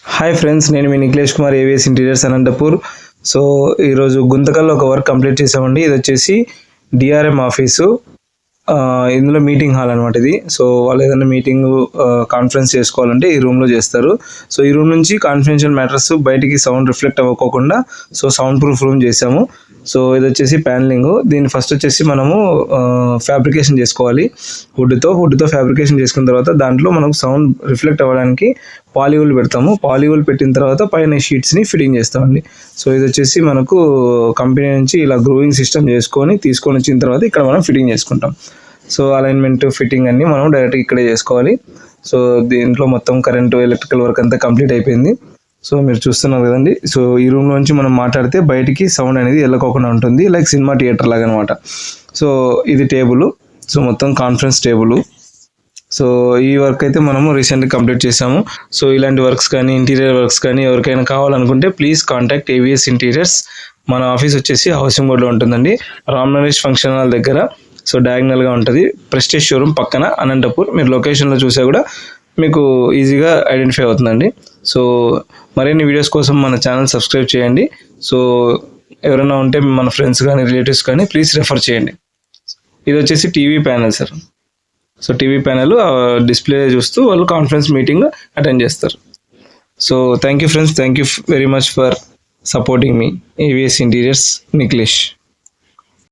Hi friends, నేను మీ Nikhilesh Kumar, AVS Interiors Anantapur. So ఈరోజు గుంతకల్లో ఒక వర్క్ కంప్లీట్ చేసామండి. ఇది వచ్చేసి డిఆర్ఎం ఆఫీసు. ఇందులో మీటింగ్ హాల్ అనమాట ఇది. సో వాళ్ళు ఏదైనా మీటింగ్ కాన్ఫరెన్స్ చేసుకోవాలంటే ఈ రూమ్లో చేస్తారు. సో ఈ రూమ్ నుంచి కాన్ఫిడెన్షియల్ మ్యాటర్స్ బయటికి సౌండ్ రిఫ్లెక్ట్ అవ్వకోకుండా సో సౌండ్ ప్రూఫ్ రూమ్ చేసాము. సో ఇది వచ్చేసి ప్యానలింగ్. దీన్ని ఫస్ట్ వచ్చేసి మనము ఫ్యాబ్రికేషన్ చేసుకోవాలి. వుడ్తో ఫ్యాబ్రికేషన్ చేసుకున్న తర్వాత దాంట్లో మనకు సౌండ్ రిఫ్లెక్ట్ అవ్వడానికి పాలీవుల్ పెడతాము. పాలీవుల్ పెట్టిన తర్వాత పైన షీట్స్ని ఫిట్టింగ్ చేస్తామండి. సో ఇది వచ్చేసి మనకు కంపెనీ నుంచి ఇలా గ్రూవింగ్ సిస్టమ్ తీసుకొని వచ్చిన తర్వాత ఇక్కడ మనం ఫిట్టింగ్ చేసుకుంటాం. సో అలైన్మెంట్, ఫిట్టింగ్ అన్నీ మనం డైరెక్ట్గా ఇక్కడే చేసుకోవాలి. సో దీంట్లో మొత్తం కరెంటు, ఎలక్ట్రికల్ వర్క్ అంతా కంప్లీట్ అయిపోయింది. సో మీరు చూస్తున్నారు కదండి. సో ఈ రూమ్ నుంచి మనం మాట్లాడితే బయటికి సౌండ్ అనేది వెళ్ళకోకుండా ఉంటుంది, లైక్ సినిమా థియేటర్ లాగా అనమాట. సో ఇది టేబుల్. సో మొత్తం కాన్ఫరెన్స్ టేబుల్. సో ఈ వర్క్ అయితే మనము రీసెంట్గా కంప్లీట్ చేసాము. సో ఇలాంటి వర్క్స్ కానీ, ఇంటీరియర్ వర్క్స్ కానీ ఎవరికైనా కావాలనుకుంటే ప్లీజ్ కాంటాక్ట్ ఏవిఎస్ ఇంటీరియర్స్. మన ఆఫీస్ వచ్చేసి హౌసింగ్ బోర్డ్లో ఉంటుందండి, రామ్ నరేష్ ఫంక్షన్ హాల్ దగ్గర. సో డయాగ్నల్గా ఉంటుంది, ప్రెస్టీజ్ షోరూమ్ పక్కన, అనంతపూర్. మీరు లొకేషన్లో చూసా కూడా మీకు ఈజీగా ఐడెంటిఫై అవుతుందండి. సో మరిన్ని వీడియోస్ కోసం మన ఛానల్ సబ్స్క్రైబ్ చేయండి. సో ఎవరైనా ఉంటే మన ఫ్రెండ్స్ కానీ, రిలేటివ్స్ కానీ ప్లీజ్ రెఫర్ చేయండి. ఇది వచ్చేసి TV panel sir. So TV panel display చూస్తూ వాళ్ళు కాన్ఫరెన్స్ మీటింగ్ అటెండ్ చేస్తారు. So thank you friends, thank you very much for supporting me. AVS interiors, Nikhilesh.